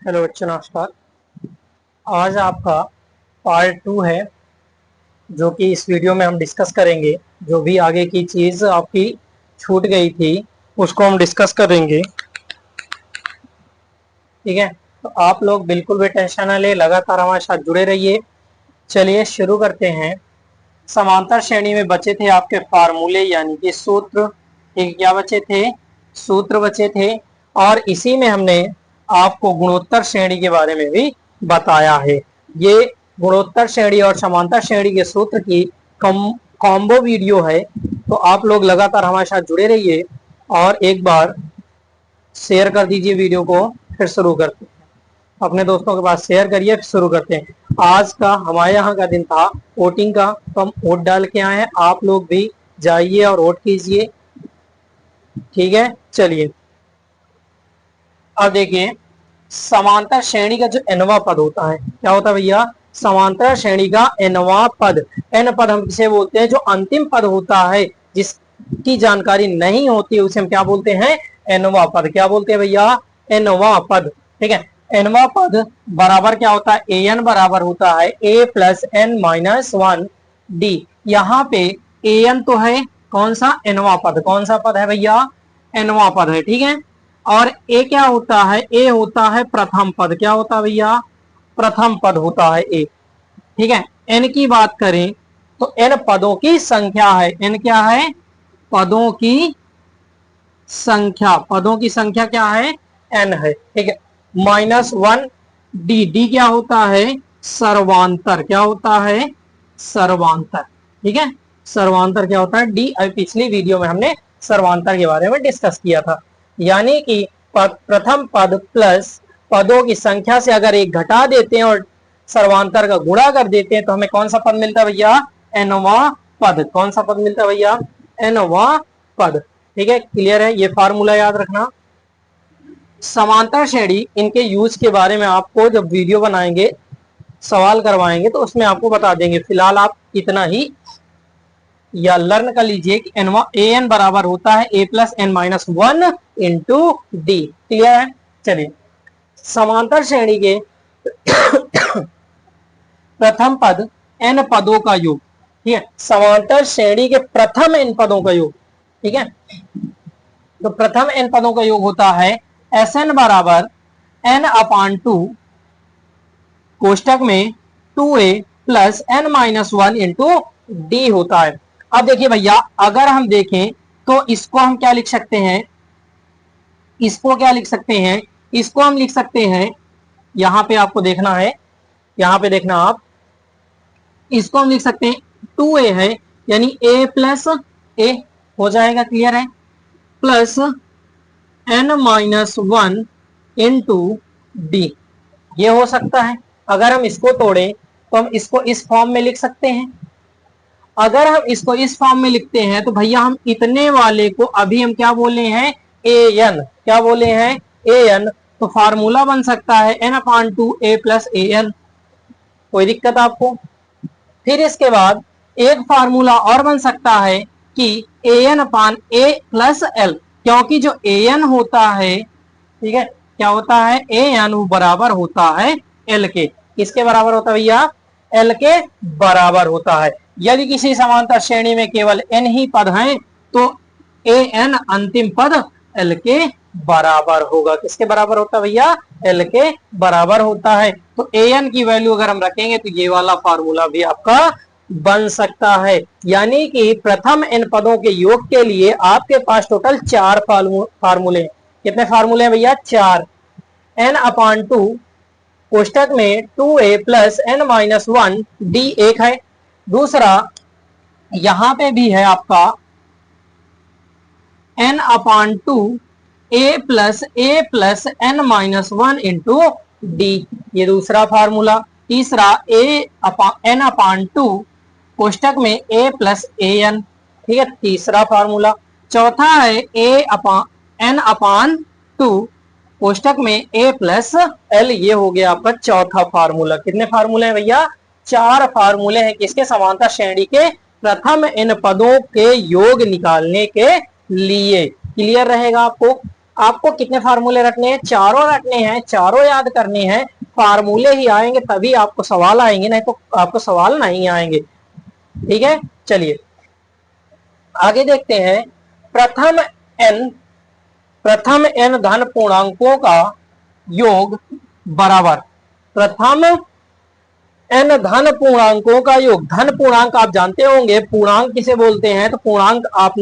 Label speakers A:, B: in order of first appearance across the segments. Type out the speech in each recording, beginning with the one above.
A: Hello बच्चों, नमस्कार। आज आपका पार्ट 2 है, जो कि इस वीडियो में हम डिस्कस करेंगे। जो भी आगे की चीज आपकी छूट गई थी उसको हम डिस्कस करेंगे। ठीक है, तो आप लोग बिल्कुल भी टेंशन ना ले, लगातार हमारे साथ जुड़े रहिए। चलिए शुरू करते हैं। समांतर श्रेणी में बचे थे आपके फार्मूले यानी कि सूत्र। ठीक, क्या बचे थे? सूत्र बचे थे। और इसी में हमने आपको गुणोत्तर श्रेणी के बारे में भी बताया है। ये गुणोत्तर श्रेणी और समांतर श्रेणी के सूत्र की कॉम्बो वीडियो है, तो आप लोग लगातार हमारे साथ जुड़े रहिए और एक बार शेयर कर दीजिए वीडियो को। फिर शुरू करते हैं, अपने दोस्तों के पास शेयर करिए, फिर शुरू करते हैं। आज का हमारे यहाँ का दिन था वोटिंग का, तो हम वोट डाल के आए हैं। आप लोग भी जाइए और वोट कीजिए। ठीक है, चलिए अब देखिए, समांतर श्रेणी का जो nवां पद होता है, क्या होता है भैया? समांतर श्रेणी का nवां पद। n पद हम किसे बोलते हैं? जो अंतिम पद होता है, जिसकी जानकारी नहीं होती, उसे हम क्या बोलते हैं? nवां पद। क्या बोलते हैं भैया? nवां पद। ठीक है, nवां पद बराबर क्या होता है? an बराबर होता है a plus n minus 1 d। यहाँ पे an तो है कौन सा? nवां पद। कौन सा पद है भैया? nवां पद है। ठीक है, और ए क्या होता है? ए होता है प्रथम पद। क्या होता है भैया? प्रथम पद होता है ए। ठीक है, एन की बात करें तो एन पदों की संख्या है। एन क्या है? पदों की संख्या। पदों की संख्या क्या है? एन है। ठीक है, माइनस 1 डी। डी क्या होता है? सर्वांतर। क्या होता है? सर्वांतर। ठीक है, सर्वांतर क्या होता है? डी। अभी पिछली वीडियो में हमने सर्वांतर के बारे में डिस्कस किया था। यानी कि प्रथम पद प्लस पदों की संख्या से अगर एक घटा देते हैं और सर्वांतर का गुणा कर देते हैं तो हमें कौन सा पद मिलता है भैया? एनवां पद। कौन सा पद मिलता है भैया? एनवां पद। ठीक है, क्लियर है? ये फार्मूला याद रखना। समांतर श्रेणी, इनके यूज के बारे में आपको जब वीडियो बनाएंगे, सवाल करवाएंगे, तो उसमें आपको बता देंगे। फिलहाल आप इतना ही या लर्न कर लीजिए कि एन बराबर होता है A plus N minus 1 into D. Clear है? चलिए, समांतर श्रेणी के प्रथम पद एन पदों का योग। ठीक है, समांतर श्रेणी के प्रथम एन पदों का योग। ठीक है, तो प्रथम एन पदों का योग होता है एस एन बराबर एन अपान 2 कोष्टक में 2a plus N minus 1 into D होता है। अब देखिए भैया, अगर हम देखें तो इसको हम क्या लिख सकते हैं? इसको क्या लिख सकते हैं? इसको हम लिख सकते हैं, यहां पे आपको देखना है, यहां पे देखना आप, इसको हम लिख सकते हैं 2a है, यानी a प्लस ए हो जाएगा। क्लियर है? Plus N minus 1 into D, ये हो सकता है। अगर हम इसको तोड़ें तो हम इसको इस फॉर्म में लिख सकते हैं। अगर हम इसको इस फॉर्म में लिखते हैं तो भैया हम इतने वाले को अभी हम क्या बोले हैं? A N. क्या बोले हैं? A N. तो फार्मूला बन सकता है N upon 2 A plus A N. कोई दिक्कत आपको? फिर इसके बाद एक फार्मूला और बन सकता है कि A N upon A plus L, क्योंकि जो ए एन होता है, ठीक है, क्या होता है? ए एन बराबर होता है एल के। किसके बराबर होता है भैया? एल के बराबर होता है। यदि किसी समांतर श्रेणी में केवल एन ही पद हैं तो ए एन अंतिम पद एल के बराबर होगा। किसके बराबर होता है भैया? एल के बराबर होता है। तो ए एन की वैल्यू अगर हम रखेंगे तो ये वाला फार्मूला भी आपका बन सकता है। यानी कि प्रथम एन पदों के योग के लिए आपके पास टोटल 4 फार्मूले। कितने फार्मूले हैं भैया? 4। एन अपान 2 कोष्टक में 2a plus N minus 1 D एक है। दूसरा यहां पे भी है आपका N upon 2 A plus N minus 1 into D, ये दूसरा फार्मूला। तीसरा एन अपान 2 कोष्टक में ए प्लस ए एन। ठीक है, तीसरा फार्मूला। चौथा है एन अपान 2 कोष्टक में ए प्लस एल, ये हो गया आपका चौथा फार्मूला। कितने फार्मूले हैं भैया? 4 फार्मूले हैं। किसके? समांतर श्रेणी के प्रथम इन पदों के योग निकालने के लिए। क्लियर रहेगा आपको? आपको कितने फार्मूले रखने हैं? चारों रखने हैं, चारों याद करने हैं। फार्मूले ही आएंगे तभी आपको सवाल आएंगे, नहीं तो आपको सवाल नहीं आएंगे। ठीक है, चलिए आगे देखते हैं। प्रथम एन प्रथम एन धन पूर्णांकों का योग बराबर प्रथम एन धन पूर्णांकों का योग। धन पूर्णांक आप जानते होंगे, पूर्णांक किसे बोलते हैं? तो पूर्णांक आप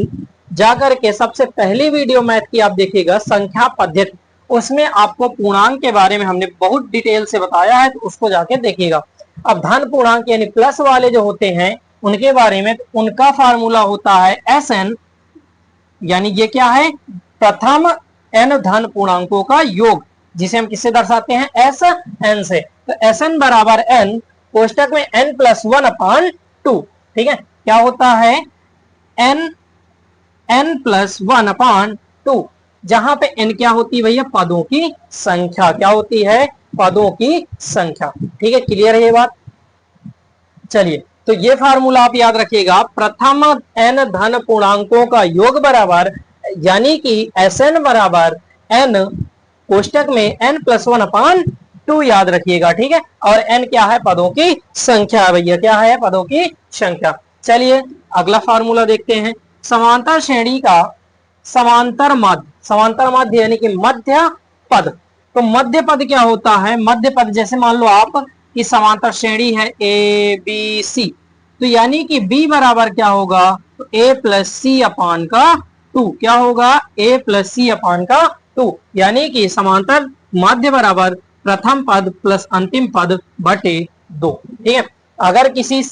A: जाकर के सबसे पहली वीडियो मैथ की आप देखिएगा, संख्या पद्धति, उसमें आपको पूर्णांक के बारे में हमने बहुत डिटेल से बताया है, तो उसको जाके देखिएगा। अब धन पूर्णांक यानी प्लस वाले जो होते हैं उनके बारे में, तो उनका फार्मूला होता है एस एन, यानी ये क्या है? प्रथम एन धन पूर्णांकों का योग, जिसे हम किससे दर्शाते हैं? एस एन से। तो एस एन बराबर एन, कोष्टक में N plus one upon two. ठीक है, क्या होता है? N plus one upon two, जहां पे एन क्या होती है भैया? पदों की संख्या। क्या होती है? पदों की संख्या। ठीक है, क्लियर है ये बात? चलिए, तो ये फार्मूला आप याद रखिएगा, प्रथम एन धन पूर्णांकों का योग बराबर, यानी कि एस एन बराबर एन कोष्टक में N plus one upon two, याद रखिएगा। ठीक है, और एन क्या है? पदों की संख्या भैया। क्या है? पदों की संख्या। चलिए अगला फार्मूला देखते हैं। समांतर श्रेणी का समांतर माध्य, समांतर माध्य यानी कि मध्य पद। तो मध्य पद क्या होता है? मध्य पद, जैसे मान लो आप की समांतर श्रेणी है ए बी सी, तो यानी कि बी बराबर क्या होगा? तो ए प्लस सी अपान का टू। क्या होगा? ए प्लस सी अपान का टू, यानी कि समांतर माध्य बराबर प्रथम पद प्लस अंतिम पद बटे दो। ठीक है, अगर किसी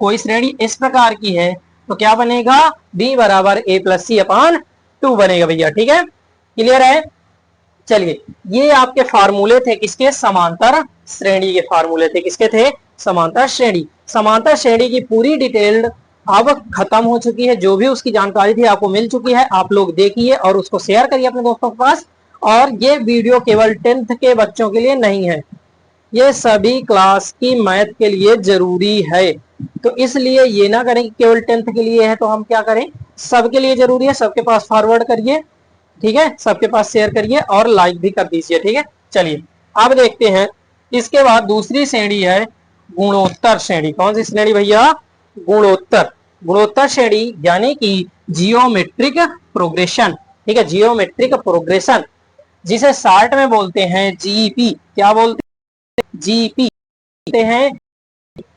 A: कोई श्रेणी इस प्रकार की है तो क्या बनेगा? बी बराबर ए प्लस सी अपान टू बनेगा भैया। ठीक है, क्लियर है? चलिए, ये आपके फार्मूले थे किसके? समांतर श्रेणी के फार्मूले थे। किसके थे? समांतर श्रेणी। समांतर श्रेणी की पूरी डिटेल्ड अब खत्म हो चुकी है, जो भी उसकी जानकारी थी आपको मिल चुकी है। आप लोग देखिए और उसको शेयर करिए अपने दोस्तों के पास। और ये वीडियो केवल 10th के बच्चों के लिए नहीं है, ये सभी क्लास की मैथ के लिए जरूरी है। तो इसलिए ये ना करें कि केवल 10th के लिए है तो हम क्या करें, सबके लिए जरूरी है। सबके पास फॉरवर्ड करिए, ठीक है, सबके पास शेयर करिए और लाइक भी कर दीजिए। ठीक है, चलिए अब देखते हैं। इसके बाद दूसरी श्रेणी है गुणोत्तर श्रेणी। कौन सी श्रेणी भैया? गुणोत्तर। गुणोत्तर श्रेणी यानी कि जियोमेट्रिक प्रोग्रेशन। ठीक है, जियोमेट्रिक प्रोग्रेशन, जिसे शार्ट में बोलते हैं जीपी। क्या बोलते हैं? जीपी हैं।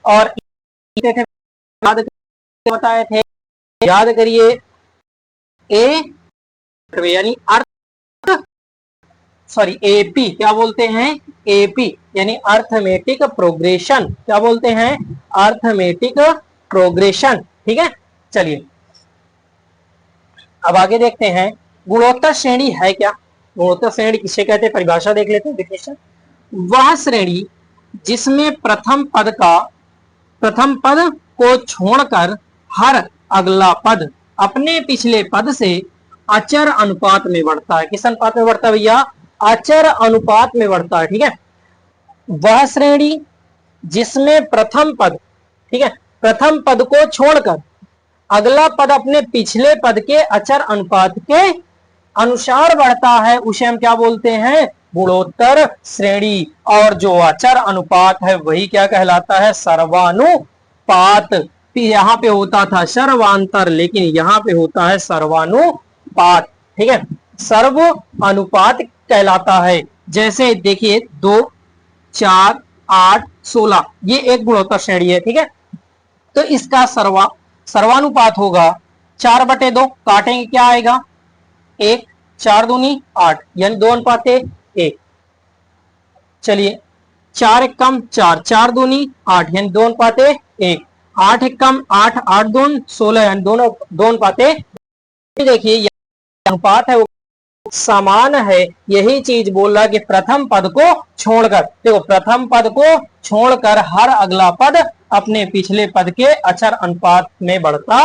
A: और याद बताए थे, याद करिए, ए यानी अर्थ, सॉरी एपी क्या बोलते हैं? एपी यानी अर्थमेटिक प्रोग्रेशन। क्या बोलते हैं? Arithmetic progression. ठीक है, चलिए अब आगे देखते हैं गुणोत्तर श्रेणी है क्या। गुणोत्तर श्रेणी किसे कहते हैं? परिभाषा देख लेते हैं, डेफिनेशन। वह श्रेणी जिसमें प्रथम पद को छोड़कर हर अगला पद अपने पिछले पद से अचर अनुपात में बढ़ता है। किस अनुपात में बढ़ता है भैया? अचर अनुपात में बढ़ता है। ठीक है, वह श्रेणी जिसमें प्रथम पद, ठीक है, प्रथम पद को छोड़कर अगला पद अपने पिछले पद के अचर अनुपात के अनुसार बढ़ता है, उसे हम क्या बोलते हैं? गुणोत्तर श्रेणी। और जो अचर अनुपात है वही क्या कहलाता है? सर्वानुपात। यहाँ पे होता था सर्वांतर, लेकिन यहाँ पे होता है सर्वानुपात। ठीक है, सर्व अनुपात कहलाता है। जैसे देखिए 2, 4, 8, 16 ये एक गुणोत्तर श्रेणी है। ठीक है, तो इसका सर्वानुपात होगा 4/2। काटेंगे क्या आएगा? 1, 4 दूनी 8, यानी 2 अनुपात 1। चलिए 4 एक कम 4, 4 दूनी 8, यानी 2 अनुपात 1। 8 एक कम 8, 8 दून 16, यानी दोनों 2 अनुपात 1। देखिए अनुपात है वो समान है। यही चीज बोल रहा कि प्रथम पद को छोड़कर, देखो प्रथम पद को छोड़कर हर अगला पद अपने पिछले पद के अचर अनुपात में बढ़ता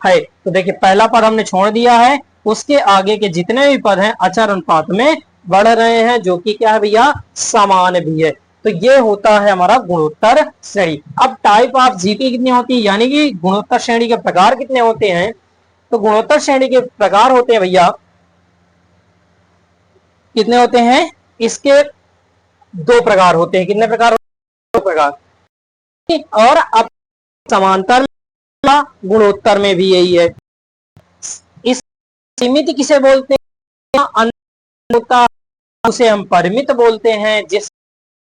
A: है। तो देखिए पहला पद हमने छोड़ दिया है, उसके आगे के जितने भी पद हैं अचर अनुपात में बढ़ रहे हैं, जो कि क्या है भैया? समान भी है। तो ये होता है हमारा गुणोत्तर श्रेणी। अब टाइप ऑफ जीपी कितनी होती है, यानी कि गुणोत्तर श्रेणी के प्रकार कितने होते हैं? तो गुणोत्तर श्रेणी के प्रकार होते हैं भैया कितने होते हैं, इसके दो प्रकार होते हैं। कितने प्रकार होते हैं? दो प्रकार। और अब समांतर में, गुणोत्तर में भी यही है। इस सीमित किसे बोलते हैं? अनंत होता उसे हम परिमित बोलते हैं, जिस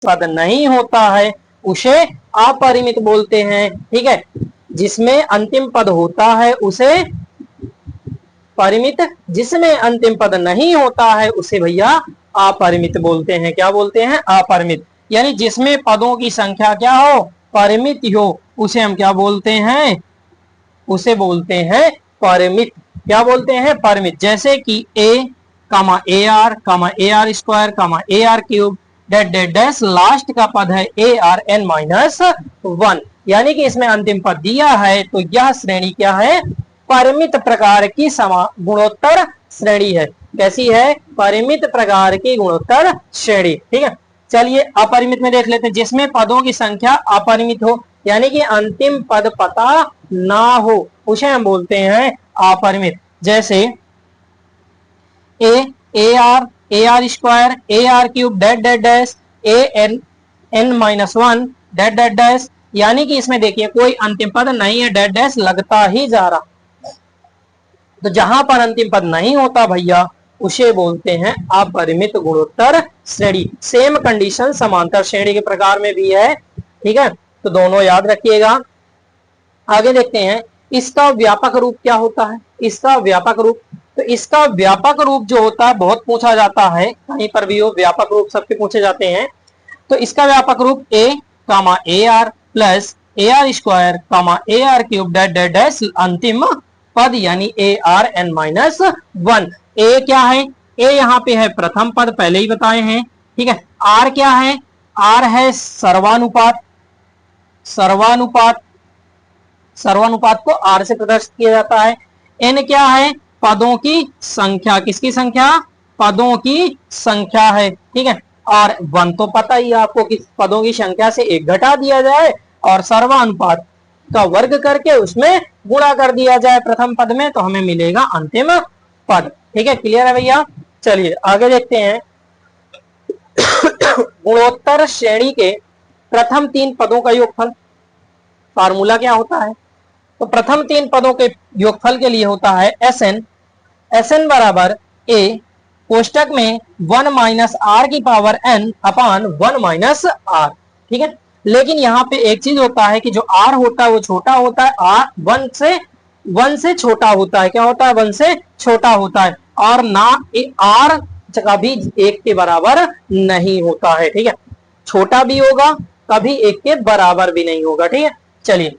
A: पद नहीं होता है उसे अपरिमित बोलते हैं। ठीक है, जिसमें अंतिम पद होता है उसे परिमित, जिसमें अंतिम पद नहीं होता है उसे भैया अपरिमित बोलते हैं। क्या बोलते हैं? अपरिमित। यानी जिसमें पदों की संख्या क्या हो, परिमित हो, उसे हम क्या बोलते हैं? उसे बोलते हैं परिमित। क्या बोलते हैं? परिमित। जैसे कि A comma A R square comma A R cube dot dot dash, last का पद है A R N minus one, यानी कि इसमें अंतिम पद दिया है, तो यह श्रेणी क्या है? परिमित प्रकार की गुणोत्तर श्रेणी है। कैसी है? परिमित प्रकार की गुणोत्तर श्रेणी। ठीक है, चलिए अपरिमित में देख लेते हैं। जिसमें पदों की संख्या अपरिमित हो, यानी कि अंतिम पद पता ना हो, उसे हम बोलते हैं अपरिमित। जैसे A R square A R cube dot dot dash A N N minus one dot dot dash, यानी कि इसमें देखिए कोई अंतिम पद नहीं है, डेट डैश लगता ही जा रहा। तो जहां पर अंतिम पद नहीं होता भैया उसे बोलते हैं अपरिमित गुणोत्तर श्रेणी। सेम कंडीशन समांतर श्रेणी के प्रकार में भी है। ठीक है, तो दोनों याद रखिएगा। आगे देखते हैं इसका व्यापक रूप क्या होता है। इसका व्यापक रूप, तो इसका व्यापक रूप जो होता है बहुत पूछा जाता है, कहीं पर भी हो व्यापक रूप सबके पूछे जाते हैं। तो इसका व्यापक रूप A comma A R plus A R square comma A R cube dot dot dash अंतिम पद यानी A R N minus one. A क्या है? ए यहाँ पे है प्रथम पद, पहले ही बताए हैं। ठीक है, आर क्या है? आर है सर्वानुपात। सर्वानुपात, सर्वानुपात को आर से प्रदर्शित किया जाता है। एन क्या है? पदों की संख्या। किसकी संख्या? पदों की संख्या है। ठीक है, और वन तो पता ही आपको कि पदों की संख्या से एक घटा दिया जाए और सर्वानुपात का वर्ग करके उसमें गुणा कर दिया जाए प्रथम पद में, तो हमें मिलेगा अंतिम पद। ठीक है, क्लियर है भैया? चलिए आगे देखते हैं। गुणोत्तर श्रेणी के प्रथम तीन पदों का योगफल, फार्मूला क्या होता है? तो प्रथम तीन पदों के योगफल के लिए होता है एस एन। एस एन बराबर ए कोष्टक में वन माइनस आर की power N upon one minus R. ठीक है, लेकिन यहाँ पे एक चीज होता है कि जो आर होता है वो छोटा होता है, आर वन से छोटा होता है। क्या होता है? वन से छोटा होता है, और ना आर कभी एक के बराबर नहीं होता है। ठीक है, छोटा भी होगा, कभी एक के बराबर भी नहीं होगा। ठीक है, चलिए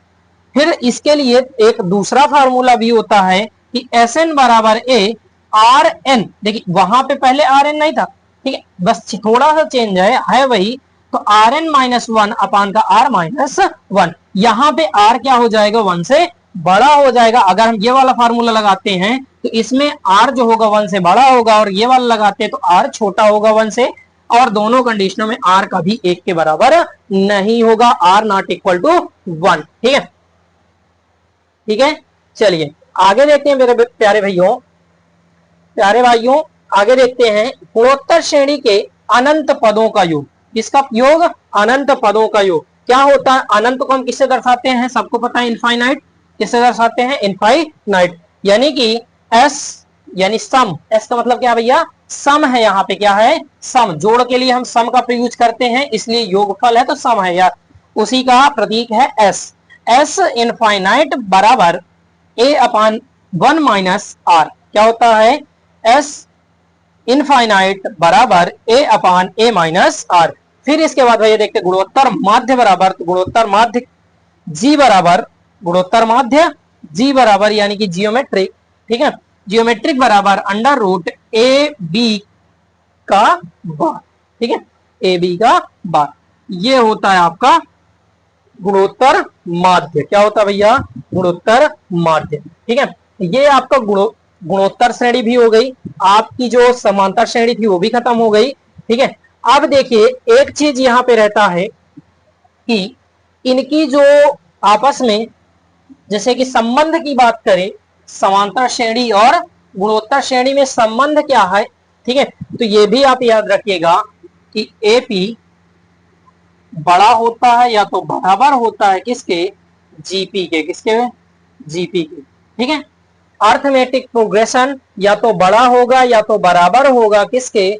A: फिर इसके लिए एक दूसरा फार्मूला भी होता है कि एस एन बराबर ए आर एन। देखिए वहां पे पहले आर एन नहीं था, ठीक है, बस थोड़ा सा चेंज है वही। तो R N minus one upon का आर माइनस वन, यहाँ पे आर क्या हो जाएगा? वन से बड़ा हो जाएगा। अगर हम ये वाला फार्मूला लगाते हैं तो इसमें आर जो होगा वन से बड़ा होगा, और ये वाला लगाते हैं तो आर छोटा होगा वन से, और दोनों कंडीशनों में आर कभी एक के बराबर नहीं होगा, R not equal to one. ठीक है, ठीक है, चलिए आगे देखते हैं मेरे प्यारे भाइयों। प्यारे भाइयों आगे देखते हैं गुणोत्तर श्रेणी के अनंत पदों का योग। किसका योग? अनंत पदों का योग। क्या होता है? अनंत को हम किससे दर्शाते हैं? सबको पता है, इनफाइनाइट। किससे दर्शाते हैं? इनफाइनाइट, यानी कि एस यानी सम। एस का मतलब क्या भैया? सम है। यहाँ पे क्या है? सम। जोड़ के लिए हम सम का प्रयोग करते हैं, इसलिए योगफल है तो सम है यार, उसी का प्रतीक है एस। एस इनफाइनाइट बराबर ए अपान वन माइनस आर। क्या होता है? एस इनफाइनाइट बराबर ए अपान ए माइनस आर। फिर इसके बाद भैया देखते गुणोत्तर माध्य बराबर, तो गुणोत्तर माध्य जी बराबर, गुणोत्तर माध्य जी बराबर यानी कि जियोमेट्रिक। ठीक है, जियोमेट्रिक बराबर अंडर रूट ए बी का बार। ठीक है, ए बी का बार, ये होता है आपका गुणोत्तर माध्य। क्या होता है भैया? गुणोत्तर माध्य। ठीक है, ये आपका गुणोत्तर श्रेणी भी हो गई, आपकी जो समांतर श्रेणी थी वो भी खत्म हो गई। ठीक है, अब देखिए एक चीज यहां पे रहता है कि इनकी जो आपस में जैसे कि संबंध की बात करें, समांतर श्रेणी और गुणोत्तर श्रेणी में संबंध क्या है? ठीक है, तो ये भी आप याद रखिएगा कि एपी बड़ा होता है या तो बराबर होता है किसके, जीपी के, किसके, जीपी के। ठीक है, अर्थमेटिक प्रोग्रेशन या तो बड़ा होगा या तो बराबर होगा किसके,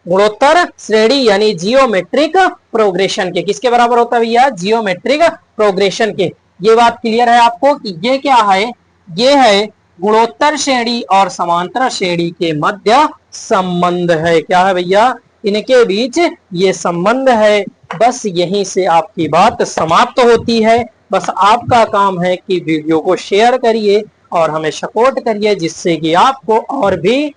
A: गुणोत्तर श्रेणी यानी जियोमेट्रिक प्रोग्रेशन के। किसके बराबर होता है भैया, जियोमेट्रिक प्रोग्रेशन के। ये बात क्लियर है आपको कि ये क्या है, ये है गुणोत्तर श्रेणी और समांतर श्रेणी के मध्य संबंध है। क्या है भैया, इनके बीच ये संबंध है। बस यहीं से आपकी बात समाप्त होती है। बस आपका काम है कि वीडियो को शेयर करिए और हमें सपोर्ट करिए, जिससे कि आपको और भी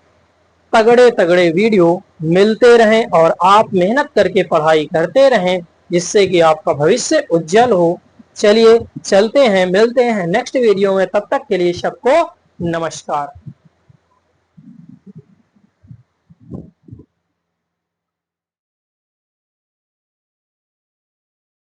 A: तगड़े तगड़े वीडियो मिलते रहें और आप मेहनत करके पढ़ाई करते रहें, जिससे कि आपका भविष्य उज्जवल हो। चलिए चलते हैं, मिलते हैं नेक्स्ट वीडियो में, तब तक के लिए सबको नमस्कार।